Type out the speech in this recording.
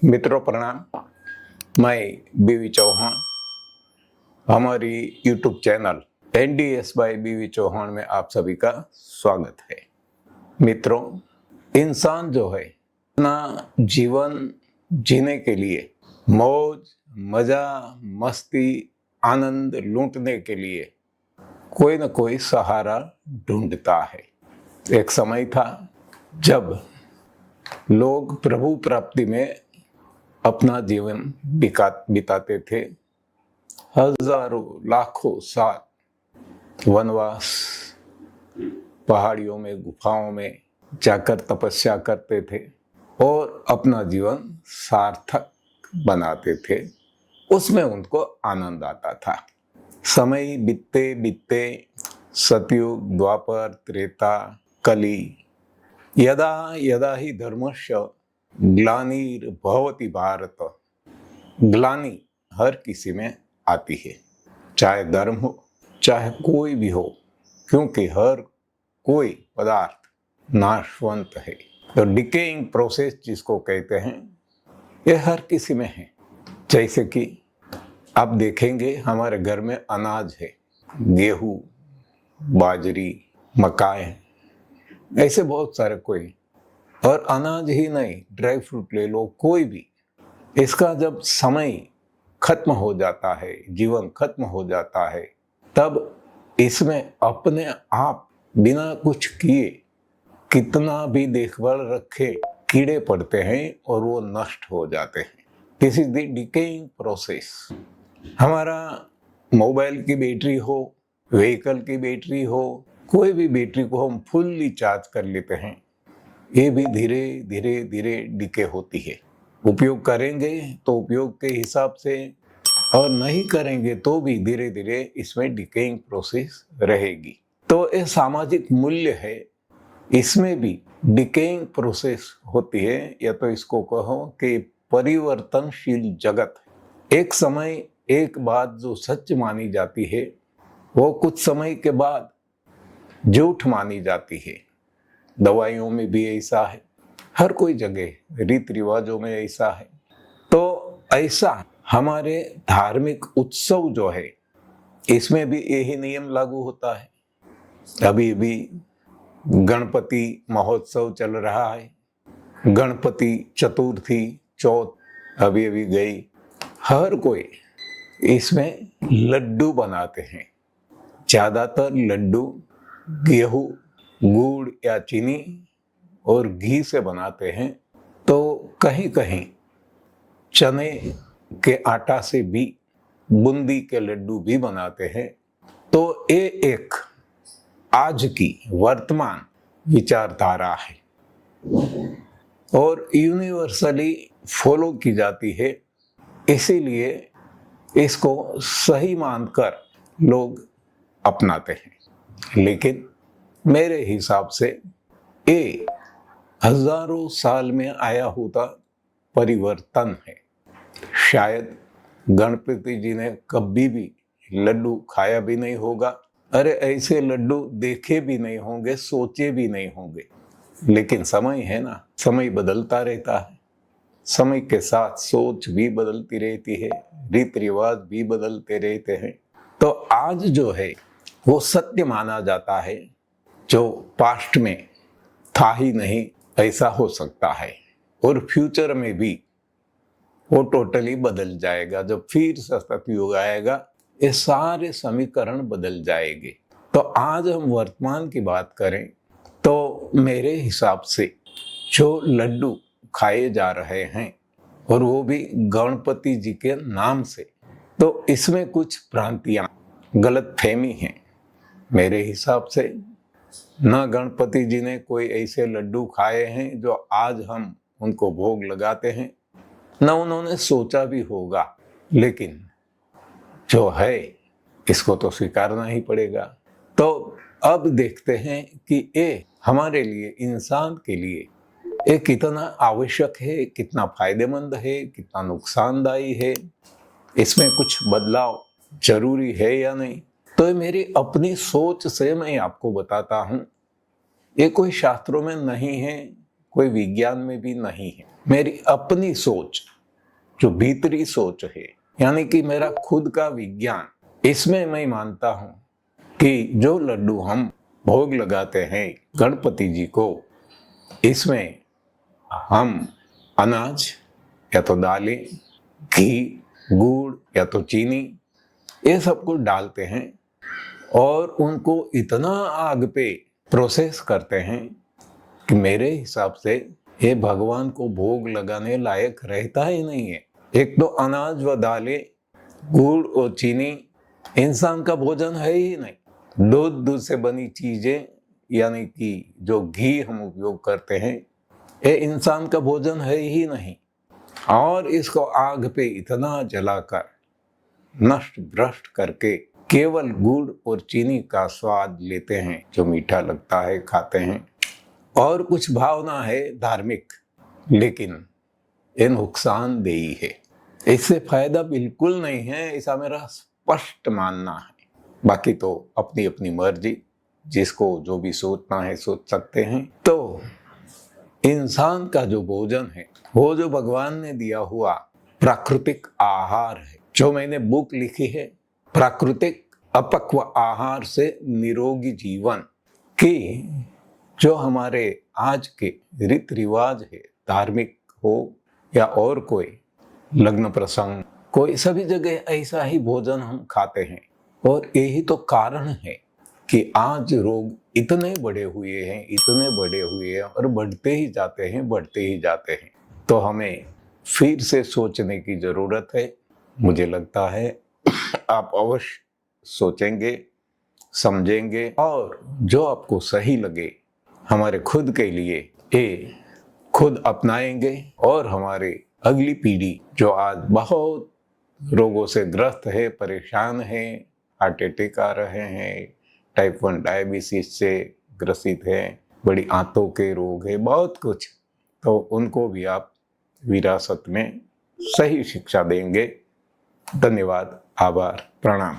मित्रों प्रणाम। मैं बीवी चौहान, हमारी YouTube चैनल NDS बाय बीवी चौहान में आप सभी का स्वागत है। मित्रों, इंसान जो है अपना जीवन जीने के लिए मौज मजा मस्ती आनंद लूटने के लिए कोई न कोई सहारा ढूंढता है। एक समय था जब लोग प्रभु प्राप्ति में अपना जीवन बिताते थे। हजारों लाखों साल वनवास, पहाड़ियों में गुफाओं में जाकर तपस्या करते थे और अपना जीवन सार्थक बनाते थे। उसमें उनको आनंद आता था। समय बीतते बीतते सतयुग, द्वापर, त्रेता, कली, यदा यदा ही धर्मस्य ग्लानिर्भवति भारत। ग्लानि हर किसी में आती है, चाहे धर्म हो चाहे कोई भी हो, क्योंकि हर कोई पदार्थ नाशवंत है। तो डिकेइंग प्रोसेस जिसको कहते हैं, ये हर किसी में है। जैसे कि आप देखेंगे हमारे घर में अनाज है, गेहूं, बाजरी, मकाई, ऐसे बहुत सारे कोई। और अनाज ही नहीं, ड्राई फ्रूट ले लो, कोई भी, इसका जब समय खत्म हो जाता है, जीवन खत्म हो जाता है, तब इसमें अपने आप बिना कुछ किए कितना भी देखभाल रखे कीड़े पड़ते हैं और वो नष्ट हो जाते हैं। This is the decaying process. हमारा मोबाइल की बैटरी हो, व्हीकल की बैटरी हो, कोई भी बैटरी को हम फुल्ली चार्ज कर लेते हैं, ये भी धीरे धीरे धीरे डिके होती है। उपयोग करेंगे तो उपयोग के हिसाब से, और नहीं करेंगे तो भी धीरे धीरे इसमें डिकेइंग प्रोसेस रहेगी। तो ये सामाजिक मूल्य है, इसमें भी डिकेइंग प्रोसेस होती है, या तो इसको कहो कि परिवर्तनशील जगत। एक समय एक बात जो सच मानी जाती है, वो कुछ समय के बाद झूठ मानी जाती है। दवाइयों में भी ऐसा है, हर कोई जगह रीति रिवाजों में ऐसा है। तो ऐसा हमारे धार्मिक उत्सव जो है, इसमें भी यही नियम लागू होता है। अभी भी गणपति महोत्सव चल रहा है, गणपति चतुर्थी, चौथ अभी अभी गई। हर कोई इसमें लड्डू बनाते हैं। ज्यादातर लड्डू गेहूं, गुड़ या चीनी और घी से बनाते हैं। तो कहीं कहीं चने के आटा से भी बूंदी के लड्डू भी बनाते हैं। तो ये एक आज की वर्तमान विचारधारा है और यूनिवर्सली फॉलो की जाती है। इसीलिए इसको सही मानकर लोग अपनाते हैं। लेकिन मेरे हिसाब से ये हजारों साल में आया होता परिवर्तन है। शायद गणपति जी ने कभी भी लड्डू खाया भी नहीं होगा, अरे ऐसे लड्डू देखे भी नहीं होंगे, सोचे भी नहीं होंगे। लेकिन समय है ना, समय बदलता रहता है। समय के साथ सोच भी बदलती रहती है, रीति रिवाज भी बदलते रहते हैं। तो आज जो है वो सत्य माना जाता है, जो पास्ट में था ही नहीं, ऐसा हो सकता है। और फ्यूचर में भी वो टोटली बदल जाएगा। जब फिर सतयुग आएगा, ये सारे समीकरण बदल जाएंगे। तो आज हम वर्तमान की बात करें तो मेरे हिसाब से जो लड्डू खाए जा रहे हैं, और वो भी गणपति जी के नाम से, तो इसमें कुछ भ्रांतियां, गलतफहमी हैं। मेरे हिसाब से न गणपति जी ने कोई ऐसे लड्डू खाए हैं जो आज हम उनको भोग लगाते हैं, न उन्होंने सोचा भी होगा, लेकिन जो है इसको तो स्वीकारना ही पड़ेगा। तो अब देखते हैं कि ये हमारे लिए, इंसान के लिए ये कितना आवश्यक है, कितना फायदेमंद है, कितना नुकसानदायी है, इसमें कुछ बदलाव जरूरी है या नहीं। तो ये मेरी अपनी सोच से मैं आपको बताता हूं। ये कोई शास्त्रों में नहीं है, कोई विज्ञान में भी नहीं है, मेरी अपनी सोच, जो भीतरी सोच है, यानी कि मेरा खुद का विज्ञान। इसमें मैं मानता हूं कि जो लड्डू हम भोग लगाते हैं गणपति जी को, इसमें हम अनाज या तो दालें, घी, गुड़ या तो चीनी, ये सब कुछ डालते हैं और उनको इतना आग पे प्रोसेस करते हैं कि मेरे हिसाब से ये भगवान को भोग लगाने लायक रहता ही नहीं है। एक तो अनाज व दालें, गुड़ और चीनी इंसान का भोजन है ही नहीं। दूध से बनी चीजें, यानी कि जो घी हम उपयोग करते हैं, ये इंसान का भोजन है ही नहीं। और इसको आग पे इतना जलाकर नष्ट भ्रष्ट करके केवल गुड़ और चीनी का स्वाद लेते हैं, जो मीठा लगता है, खाते हैं, और कुछ भावना है धार्मिक, लेकिन ये नुकसानदेही है। इससे फायदा बिल्कुल नहीं है, ऐसा मेरा स्पष्ट मानना है। बाकी तो अपनी अपनी मर्जी, जिसको जो भी सोचना है सोच सकते हैं। तो इंसान का जो भोजन है, वो जो भगवान ने दिया हुआ प्राकृतिक आहार है, जो मैंने बुक लिखी है प्राकृतिक अपक्व आहार से निरोगी जीवन, की जो हमारे आज के रीति रिवाज है, धार्मिक हो या और कोई लग्न प्रसंग, कोई सभी जगह ऐसा ही भोजन हम खाते हैं। और यही तो कारण है कि आज रोग इतने बड़े हुए हैं, इतने बड़े हुए हैं, और बढ़ते ही जाते हैं, बढ़ते ही जाते हैं। तो हमें फिर से सोचने की जरूरत है। मुझे लगता है आप अवश्य सोचेंगे, समझेंगे, और जो आपको सही लगे हमारे खुद के लिए ये खुद अपनाएंगे। और हमारे अगली पीढ़ी जो आज बहुत रोगों से ग्रस्त है, परेशान है, हार्ट अटैक आ रहे हैं, टाइप 1 डायबिटीज से ग्रसित है, बड़ी आंतों के रोग है, बहुत कुछ, तो उनको भी आप विरासत में सही शिक्षा देंगे। धन्यवाद, आभार, प्रणाम।